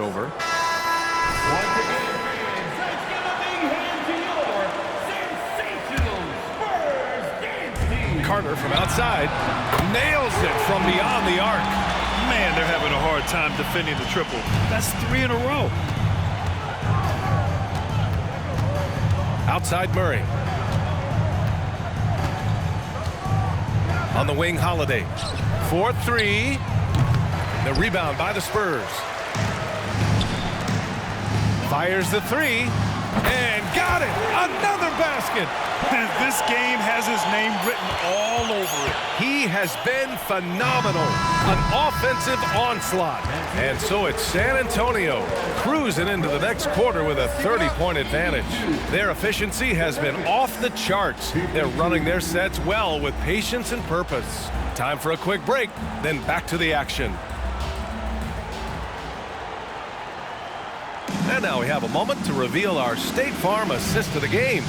over. Once again, fans, let's give a big hand to your sensational Spurs dance team. Carter from outside nails it from beyond the arc. Man, they're having a hard time defending the triple. That's 3 in a row. Outside Murray. On the wing, Holiday. 4-3. The rebound by the Spurs. Fires the 3. And got it! Another basket! And this game has his name written all over it. He has been phenomenal. An offensive onslaught. And so it's San Antonio cruising into the next quarter with a 30-point advantage. Their efficiency has been off the charts. They're running their sets well with patience and purpose. Time for a quick break, then back to the action. And now we have a moment to reveal our State Farm assist of the game.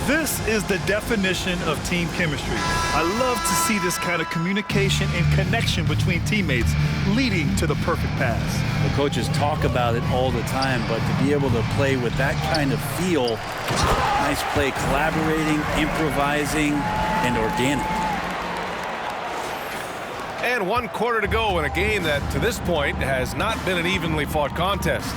This is the definition of team chemistry. I love to see this kind of communication and connection between teammates leading to the perfect pass. The coaches talk about it all the time, but to be able to play with that kind of feel, nice play, collaborating, improvising, and organic. And 1 quarter to go in a game that, to this point, has not been an evenly fought contest.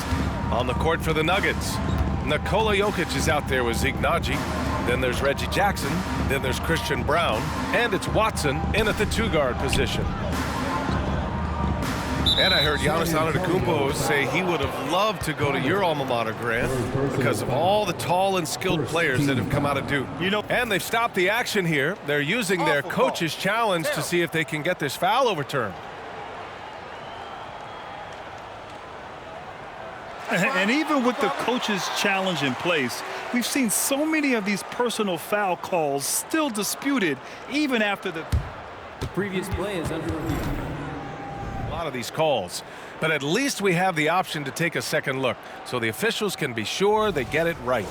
On the court for the Nuggets, Nikola Jokic is out there with Zeke Naji. Then there's Reggie Jackson. Then there's Christian Brown. And it's Watson in at the 2-guard position. And I heard Giannis Antetokounmpo say he would have loved to go to your alma mater, Grant, because of all the tall and skilled players that have come out of Duke. And they've stopped the action here. They're using their coach's challenge to see if they can get this foul overturned. And even with the coach's challenge in place, we've seen so many of these personal foul calls still disputed even after the previous play is under review. A lot of these calls, but at least we have the option to take a second look so the officials can be sure they get it right.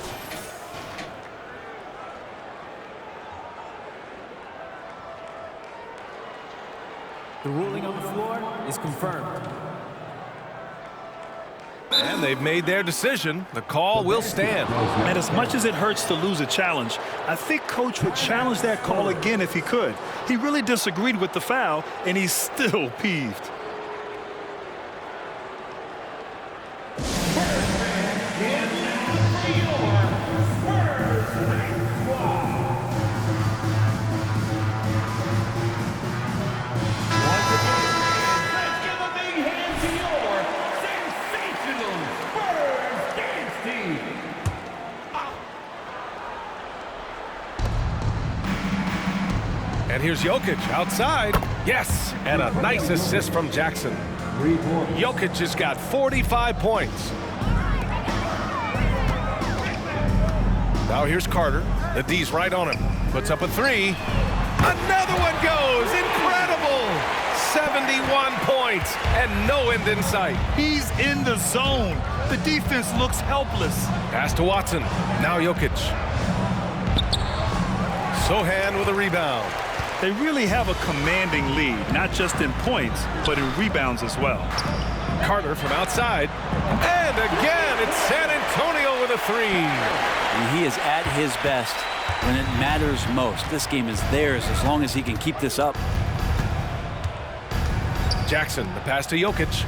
The ruling on the floor is confirmed. And they've made their decision. The call will stand. And as much as it hurts to lose a challenge, I think Coach would challenge that call again if he could. He really disagreed with the foul, and he's still peeved. And here's Jokic outside. Yes, and a nice assist from Jackson. Jokic has got 45 points. Now here's Carter. The D's right on him. Puts up a 3. Another one goes. Incredible. 71 points and no end in sight. He's in the zone. The defense looks helpless. Pass to Watson. Now Jokic. Sohan with a rebound. They really have a commanding lead, not just in points, but in rebounds as well. Carter from outside. And again, it's San Antonio with a 3. And he is at his best when it matters most. This game is theirs as long as he can keep this up. Jackson, the pass to Jokic.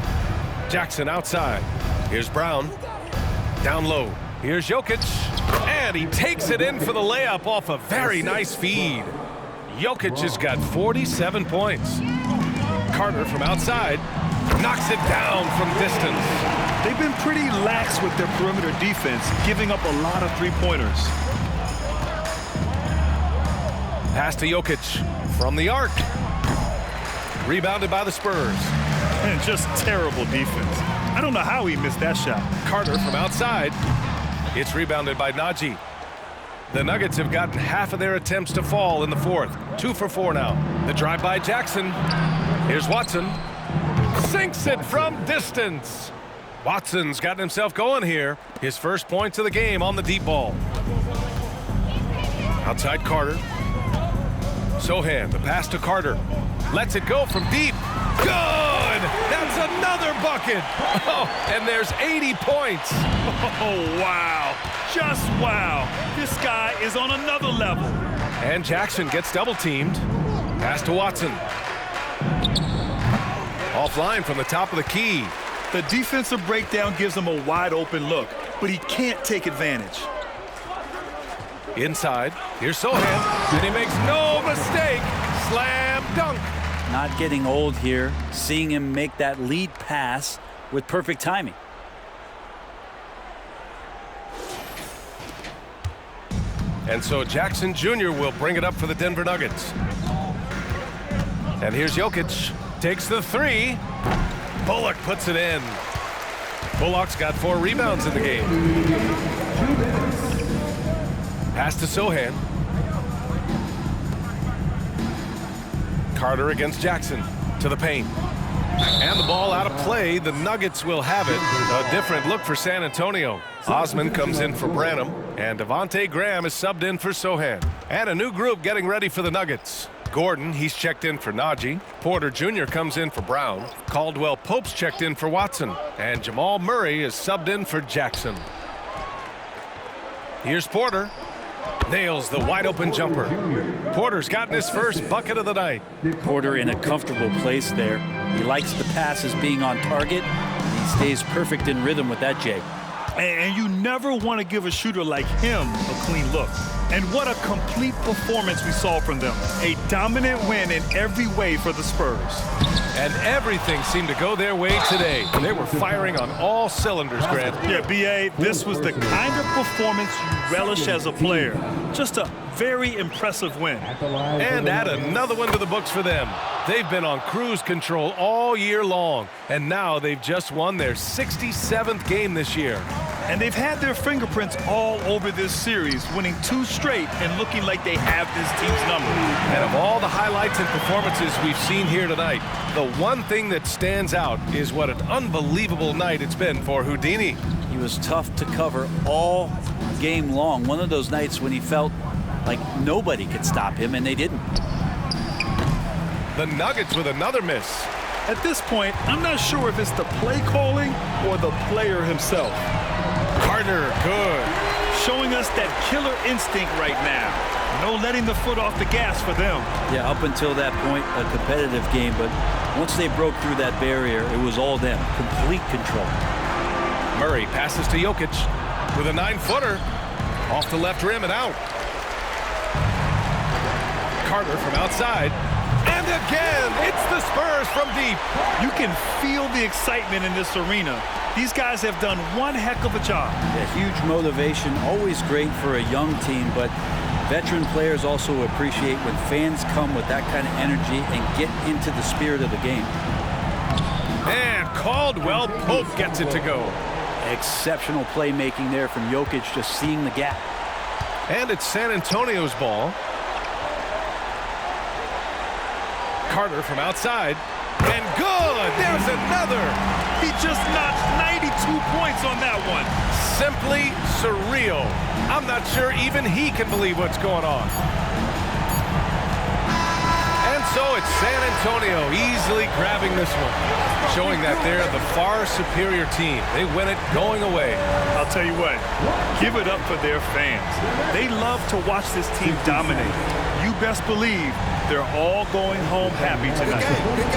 Jackson outside. Here's Brown. Down low. Here's Jokic. And he takes it in for the layup off a very nice feed. Jokic has got 47 points. Carter from outside knocks it down from distance. They've been pretty lax with their perimeter defense, giving up a lot of three-pointers. Pass to Jokic from the arc. Rebounded by the Spurs. And just terrible defense. I don't know how he missed that shot. Carter from outside. It's rebounded by Naji. The Nuggets have gotten half of their attempts to fall in the fourth. 2 for 4 now. The drive by Jackson. Here's Watson. Sinks it from distance. Watson's gotten himself going here. His first points of the game on the deep ball. Outside Carter. Sohan, the pass to Carter. Lets it go from deep. Good! That's another bucket. Oh, and there's 80 points. Oh, wow. Just wow. This guy is on another level. And Jackson gets double-teamed. Pass to Watson. Offline from the top of the key. The defensive breakdown gives him a wide-open look, but he can't take advantage. Inside. Here's Sohan. And he makes no mistake. Slam dunk. Not getting old here. Seeing him make that lead pass with perfect timing. And so Jackson Jr. will bring it up for the Denver Nuggets. And here's Jokic. Takes the three. Bullock puts it in. Bullock's got 4 rebounds in the game. Pass to Sohan. Carter against Jackson to the paint. And the ball out of play. The Nuggets will have it. A different look for San Antonio. Osman comes in for Branham. And Devontae Graham is subbed in for Sohan. And a new group getting ready for the Nuggets. Gordon, he's checked in for Najee. Porter Jr. comes in for Brown. Caldwell Pope's checked in for Watson. And Jamal Murray is subbed in for Jackson. Here's Porter. Nails the wide open jumper. Porter's gotten his first bucket of the night. Porter in a comfortable place there. He likes the passes being on target. He stays perfect in rhythm with that, Jay. And you never want to give a shooter like him a clean look. And what a complete performance we saw from them. A dominant win in every way for the Spurs. And everything seemed to go their way today. They were firing on all cylinders, Grant. Yeah, B.A., this was the kind of performance you relish as a player. Just a very impressive win. And add another one to the books for them. They've been on cruise control all year long, and now they've just won their 67th game this year. And they've had their fingerprints all over this series, winning 2 straight and looking like they have this team's number. And of all the highlights and performances we've seen here tonight, the one thing that stands out is what an unbelievable night it's been for Houdini. He was tough to cover all game long. One of those nights when he felt like nobody could stop him, and they didn't. The Nuggets with another miss. At this point, I'm not sure if it's the play calling or the player himself. Carter, good. Showing us that killer instinct right now. No letting the foot off the gas for them. Yeah, up until that point, a competitive game, but once they broke through that barrier, it was all them. Complete control. Murray passes to Jokic with a 9-footer. Off the left rim and out. Carter from outside. And again, it's the Spurs from deep. You can feel the excitement in this arena. These guys have done one heck of a job. Yeah, huge motivation, always great for a young team, but veteran players also appreciate when fans come with that kind of energy and get into the spirit of the game. And Caldwell Pope gets it to go. Exceptional playmaking there from Jokic, just seeing the gap. And it's San Antonio's ball. Carter from outside. And good! There's another! He just notched 92 points on that one. Simply surreal. I'm not sure even he can believe what's going on. And so it's San Antonio easily grabbing this one, showing that they're the far superior team. They win it going away. I'll tell you what, give it up for their fans. They love to watch this team dominate. You best believe they're all going home happy tonight.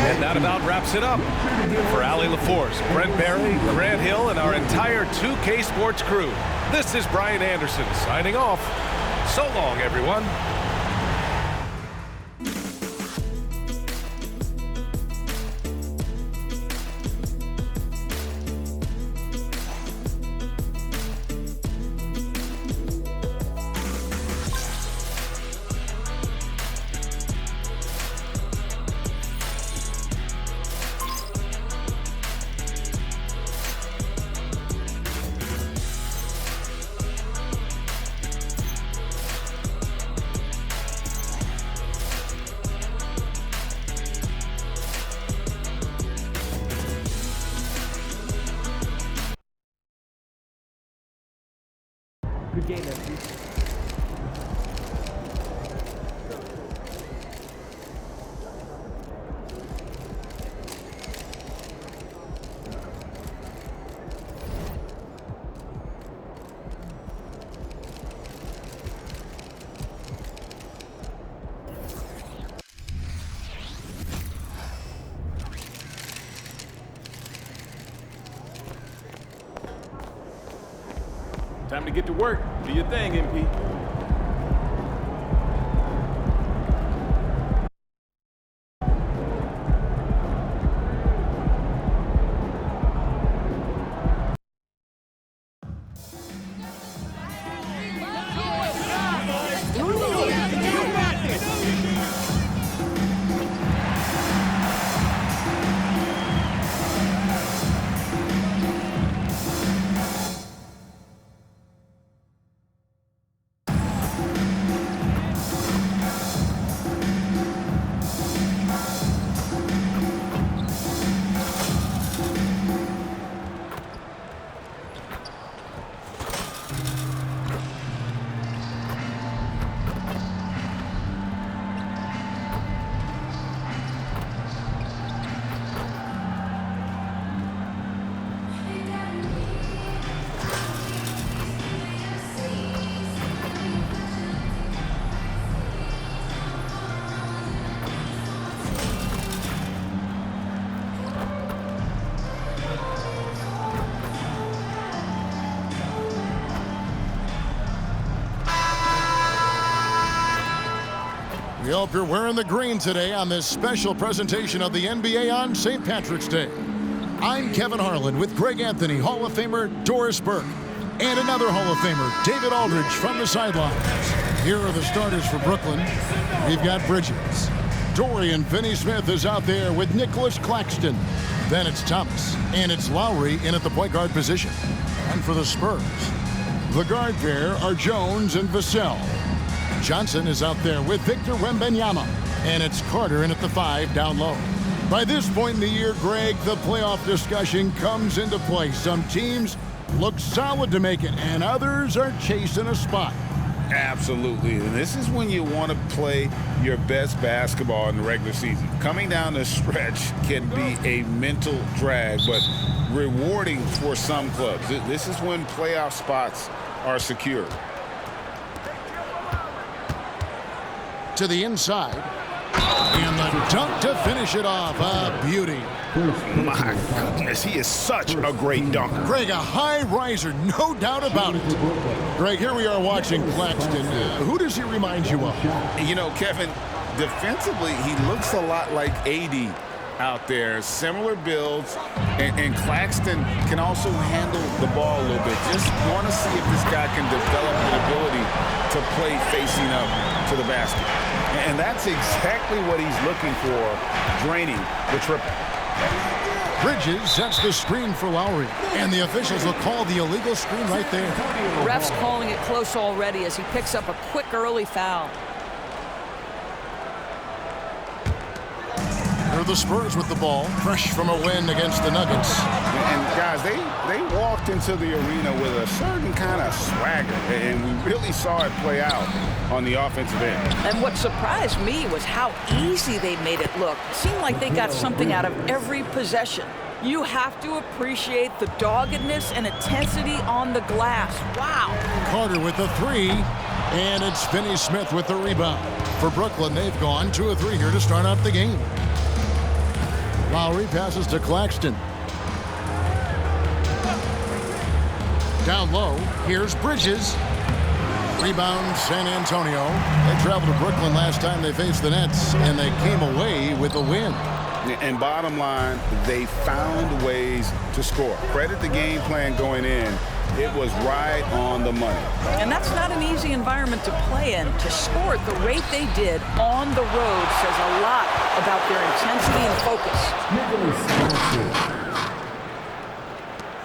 And that about wraps it up. For Allie LaForce, Brent Barry, Grant Hill, and our entire 2K Sports crew, this is Brian Anderson signing off. So long, everyone. Good game, MC. Time to get to work. Do your thing, MP. We hope you're wearing the green today on this special presentation of the NBA on St. Patrick's Day. I'm Kevin Harlan with Greg Anthony, Hall of Famer Doris Burke, and another Hall of Famer, David Aldridge, from the sidelines. Here are the starters for Brooklyn. We've got Bridges. Dorian Finney-Smith is out there with Nicholas Claxton. Then it's Thomas, and it's Lowry in at the point guard position. And for the Spurs, the guard pair are Jones and Vassell. Johnson is out there with Victor Wembanyama, and it's Carter in at the 5 down low. By this point in the year, Greg, the playoff discussion comes into play. Some teams look solid to make it, and others are chasing a spot. Absolutely, and this is when you want to play your best basketball in the regular season. Coming down the stretch can be a mental drag, but rewarding for some clubs. This is when playoff spots are secure. To the inside, and the dunk to finish it off. A beauty. My goodness, he is such a great dunker. Greg, a high riser, no doubt about it. Greg, here we are watching Claxton. Who does he remind you of? You know, Kevin, defensively, he looks a lot like AD out there. Similar builds, and Claxton can also handle the ball a little bit. Just want to see if this guy can develop the ability to play facing up to the basket. And that's exactly what he's looking for, draining the triple. Bridges sets the screen for Lowry, and the officials will call the illegal screen right there. Ref's calling it close already as he picks up a quick early foul. Here are the Spurs with the ball, fresh from a win against the Nuggets. And guys, they walked into the arena with a certain kind of swagger, and we really saw it play out on the offensive end. And what surprised me was how easy they made it look. It seemed like they got something out of every possession. You have to appreciate the doggedness and intensity on the glass. Wow. Carter with the 3, and it's Finney-Smith with the rebound. For Brooklyn, they've gone 2 of 3 here to start out the game. Lowry passes to Claxton. Down low, here's Bridges. Rebound, San Antonio. They traveled to Brooklyn last time they faced the Nets, and they came away with a win. And bottom line, they found ways to score. Credit the game plan going in. It was right on the money. And that's not an easy environment to play in. To score at the rate they did on the road says a lot about their intensity and focus.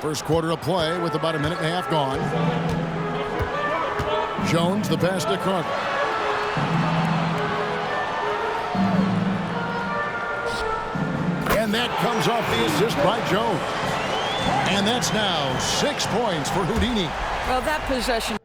First quarter of play with about a minute and a half gone. Jones, the pass to Carter. And that comes off the assist by Jones. And that's now 6 points for Houdini. Well, that possession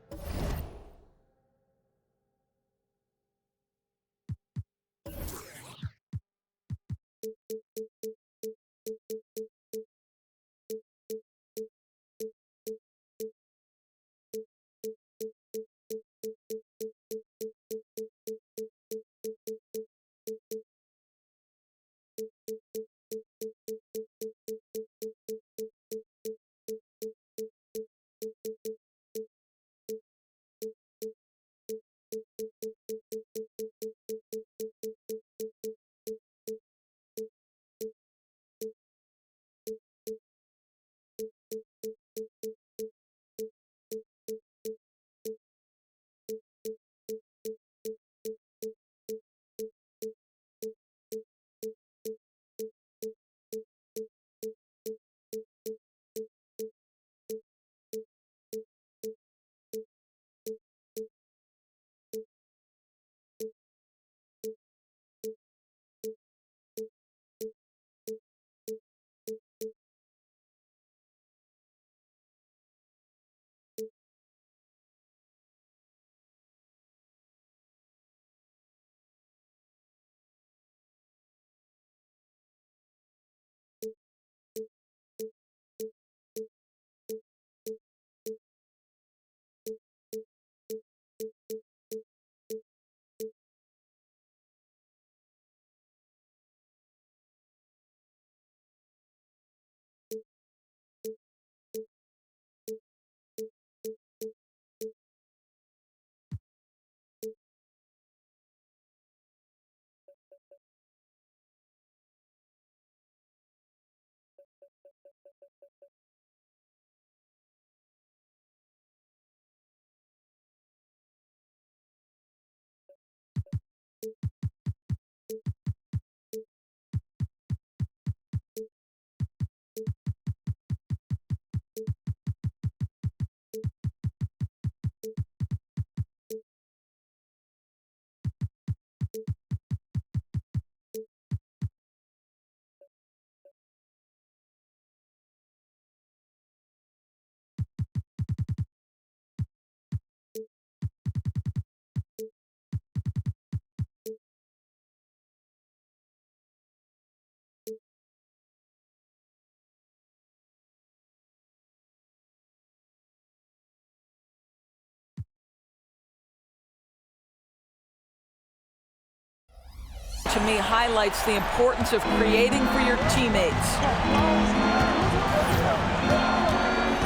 to me highlights the importance of creating for your teammates.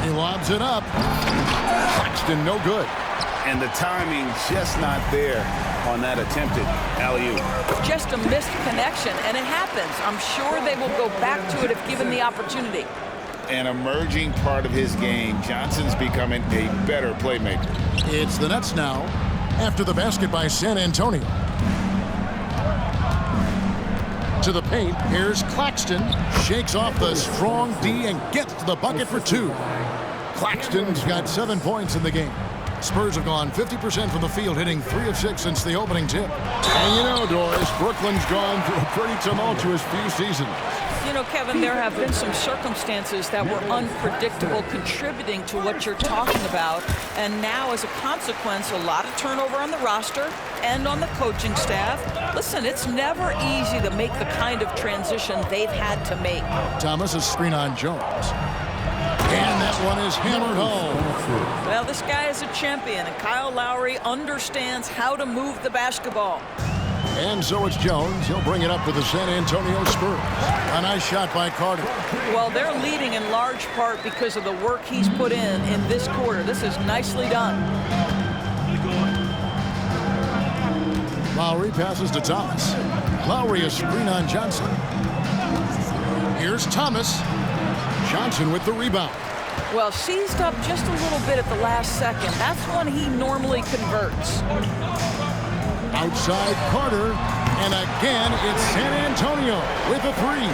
He lobs it up. Claxton, no good. And the timing just not there on that attempted alley-oop. Just a missed connection, and it happens. I'm sure they will go back to it if given the opportunity. An emerging part of his game. Johnson's becoming a better playmaker. It's the Nets now after the basket by San Antonio. To the paint, here's Claxton. Shakes off the strong D and gets to the bucket for two. Claxton's got 7 points in the game. Spurs have gone 50% from the field, hitting 3 of 6 since the opening tip. And you know, Doris, Brooklyn's gone through a pretty tumultuous few seasons. You know, Kevin, there have been some circumstances that were unpredictable contributing to what you're talking about. And now, as a consequence, a lot of turnover on the roster and on the coaching staff. Listen, it's never easy to make the kind of transition they've had to make. Thomas, a screen on Jones. And that one is hammered home. Well, this guy is a champion, and Kyle Lowry understands how to move the basketball. And so it's Jones. He'll bring it up for the San Antonio Spurs. A nice shot by Carter. Well, they're leading in large part because of the work he's put in this quarter. This is nicely done. Lowry passes to Thomas. Lowry a screen on Johnson. Here's Thomas. Johnson with the rebound. Well, seized up just a little bit at the last second. That's when he normally converts. Outside Carter, and again it's San Antonio with a three.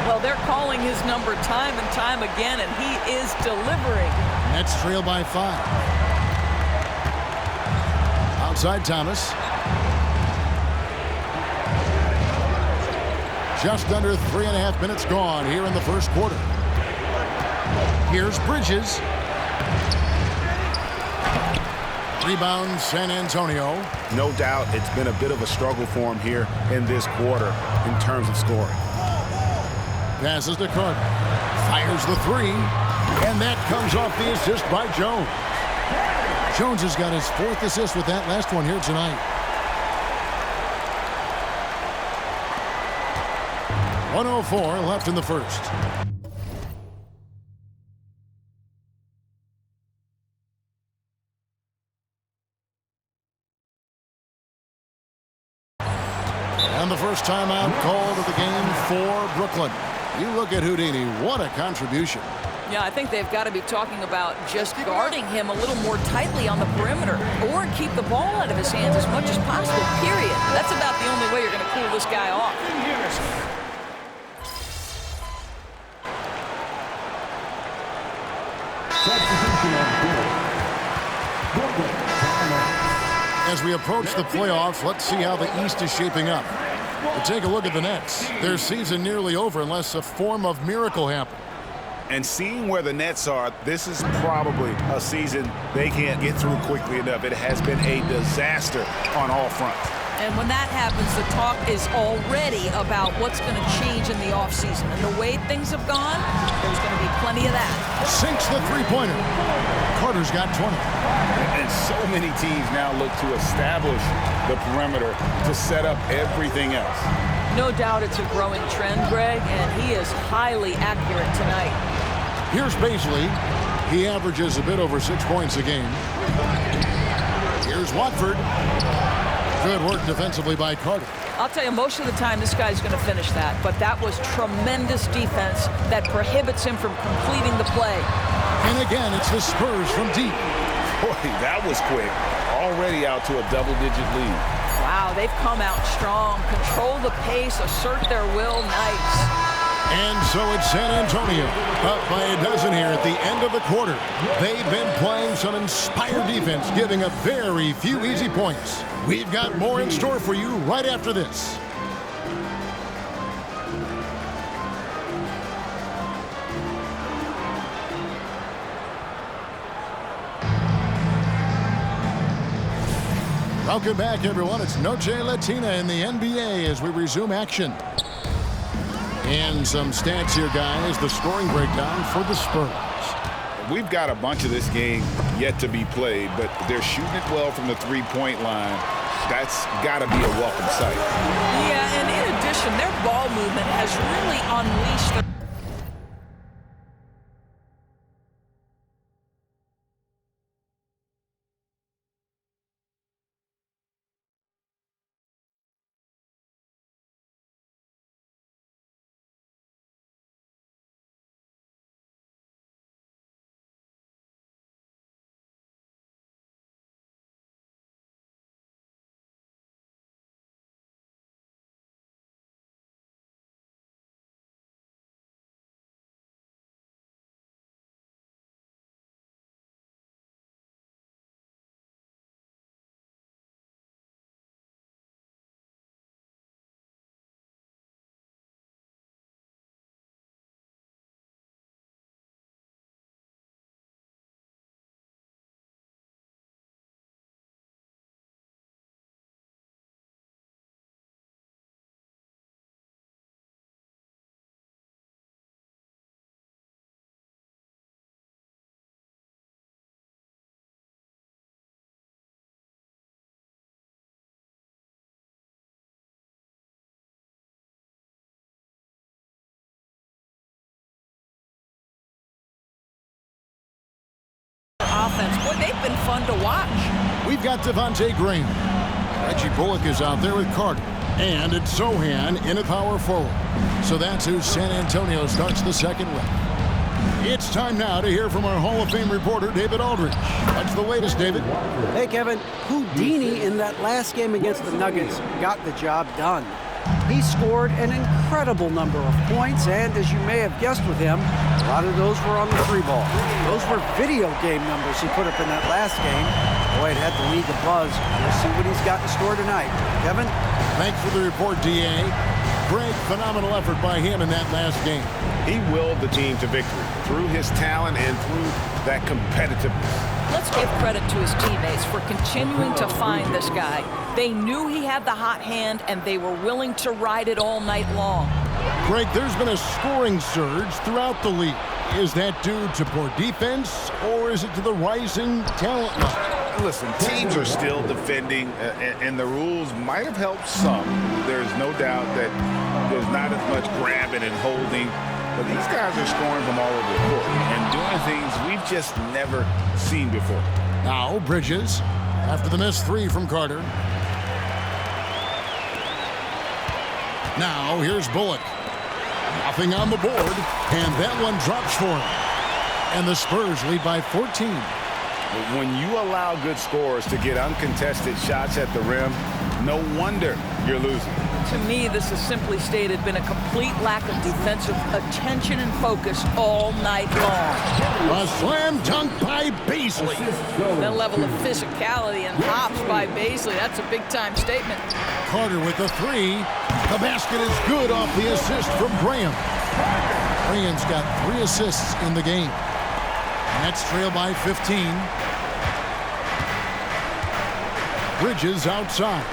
Well, they're calling his number time and time again, and he is delivering. Nets trail by 5. Outside Thomas. Just under 3.5 minutes gone here in the first quarter. Here's Bridges. Rebound San Antonio. No doubt it's been a bit of a struggle for him here in this quarter in terms of scoring. Passes to Carter. Fires the three. And that comes off the assist by Jones. Jones has got his 4th assist with that last one here tonight. 1:04 left in the first. And the first timeout called of the game for Brooklyn. You look at Houdini, what a contribution. Yeah, I think they've got to be talking about just guarding him a little more tightly on the perimeter or keep the ball out of his hands as much as possible, period. That's about the only way you're going to cool this guy off. As we approach the playoffs, let's see how the East is shaping up. We'll take a look at the Nets. Their season nearly over unless a form of miracle happens. And seeing where the Nets are, this is probably a season they can't get through quickly enough. It has been a disaster on all fronts. And when that happens, the talk is already about what's going to change in the offseason. And the way things have gone, there's going to be plenty of that. Sinks the three-pointer. Carter's got 20. And so many teams now look to establish the perimeter to set up everything else. No doubt it's a growing trend, Greg, and he is highly accurate tonight. Here's Baisley. He averages a bit over 6 points a game. Here's Watford. Good work defensively by Carter. I'll tell you, most of the time this guy's going to finish that, but that was tremendous defense that prohibits him from completing the play. And again, it's the Spurs from deep. Boy, that was quick. Already out to a double-digit lead. Wow, they've come out strong, control the pace, assert their will. Nice. And so it's San Antonio, up by a dozen here at the end of the quarter. They've been playing some inspired defense, giving up very few easy points. We've got more in store for you right after this. Welcome back, everyone. It's Noche Latina in the NBA as we resume action. And some stats here, guys. The scoring breakdown for the Spurs. We've got a bunch of this game yet to be played, but they're shooting it well from the three-point line. That's got to be a welcome sight. Yeah, and in addition, their ball movement has really unleashed the offense. Boy, they've been fun to watch. We've got Devontae Graham. Reggie Bullock is out there with Carter. And it's Sohan in at power forward. So that's who San Antonio starts the second with. It's time now to hear from our Hall of Fame reporter, David Aldridge. What's the latest, David? Hey, Kevin. Houdini in that last game against the Nuggets got the job done. He scored an incredible number of points, and as you may have guessed with him, a lot of those were on the three ball. Those were video game numbers he put up in that last game. Boy, it had the league abuzz. We'll see what he's got in store tonight. Kevin? Thanks for the report, D.A. Great, phenomenal effort by him in that last game. He willed the team to victory through his talent and through that competitiveness. Let's give credit to his teammates for continuing to find this guy. They knew he had the hot hand, and they were willing to ride it all night long. Greg, there's been a scoring surge throughout the league. Is that due to poor defense, or is it to the rising talent level? Listen, teams are still defending, and the rules might have helped some. There's no doubt that there's not as much grabbing and holding, but these guys are scoring from all over the court and doing things we've just never seen before. Now, Bridges, after the missed three from Carter. Now, here's Bullock. Nothing on the board, and that one drops for him. And the Spurs lead by 14. When you allow good scorers to get uncontested shots at the rim, no wonder you're losing. To me, this is simply stated been a complete lack of defensive attention and focus all night long. A slam dunk by Beasley. The level of physicality and hops by Beasley, that's a big-time statement. Carter with the three. The basket is good off the assist from Graham. Graham's got 3 assists in the game. Nets trail by 15. Bridges outside.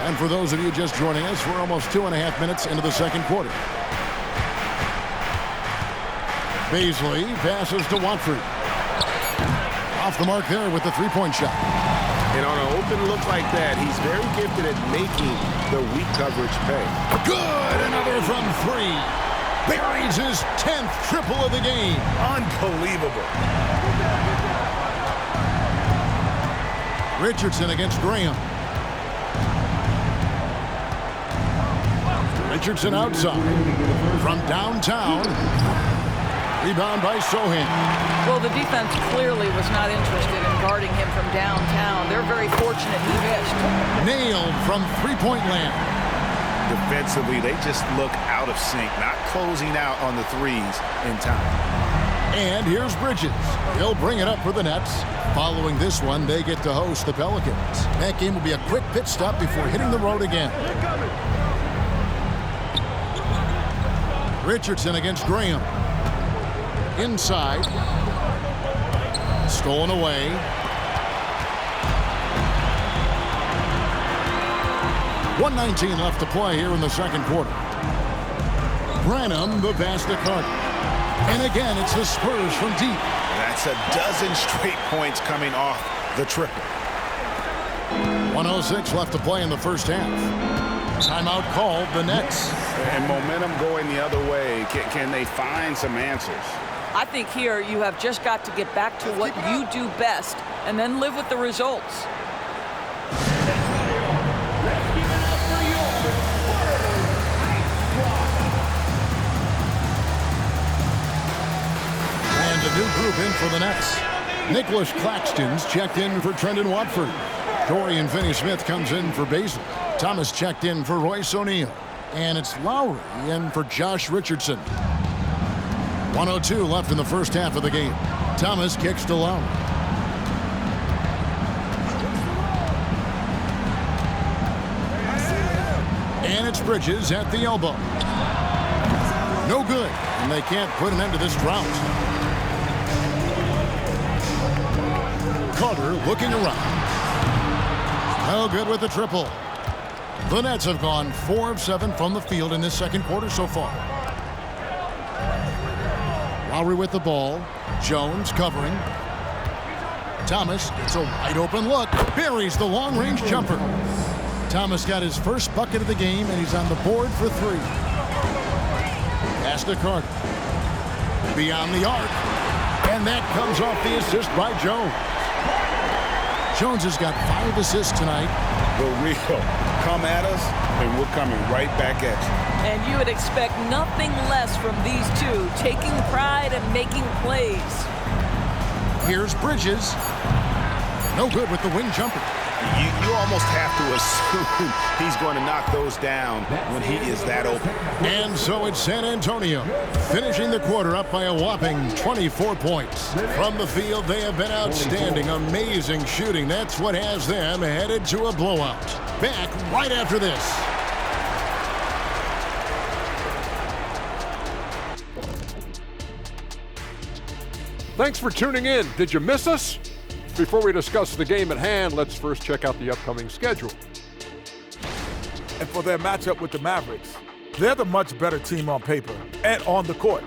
And for those of you just joining us, we're almost 2.5 minutes into the second quarter. Beasley passes to Watford. Off the mark there with the three-point shot. And on an open look like that, he's very gifted at making the weak coverage pay. Good! Another from 3. Buries his 10th triple of the game. Unbelievable. Richardson against Graham. Richardson outside. From downtown. Rebound by Sohan. Well, the defense clearly was not interested in guarding him from downtown. They're very fortunate he missed. Nailed from three-point land. Defensively, they just look out of sync, not closing out on the threes in time. And here's Bridges. He'll bring it up for the Nets. Following this one, they get to host the Pelicans. That game will be a quick pit stop before hitting the road again. Richardson against Graham. Inside. Stolen away. .119 left to play here in the second quarter. Branham, the pass to Carter. And again, it's the Spurs from deep. That's a dozen straight points coming off the triple. 1:06 left to play in the first half. Timeout called, the Nets. And momentum going the other way. Can they find some answers? I think here you have just got to get back to what you do best and then live with the results. And a new group in for the Nets. Nicholas Claxton's checked in for Trendon Watford. Dorian Finney-Smith comes in for Basil. Thomas checked in for Royce O'Neal. And it's Lowry in for Josh Richardson. 1:02 left in the first half of the game. Thomas kicks to Lowry. And it's Bridges at the elbow. No good, and they can't put an end to this drought. Carter looking around. No good with the triple. The Nets have gone 4 of 7 from the field in this second quarter so far. Lowry with the ball. Jones covering. Thomas gets a wide open look. Buries the long-range jumper. Thomas got his first bucket of the game, and he's on the board for 3. Pass to Carter. Beyond the arc. And that comes off the assist by Jones. Jones has got 5 assists tonight. The real. Come at us, and we're coming right back at you. And you would expect nothing less from these two, taking pride and making plays. Here's Bridges. No good with the wing jumper. You almost have to assume he's going to knock those down when he is that open. And so it's San Antonio, finishing the quarter up by a whopping 24 points. From the field, they have been outstanding, amazing shooting. That's what has them headed to a blowout. Back right after this. Thanks for tuning in. Did you miss us? Before we discuss the game at hand, let's first check out the upcoming schedule. And for their matchup with the Mavericks, they're the much better team on paper and on the court.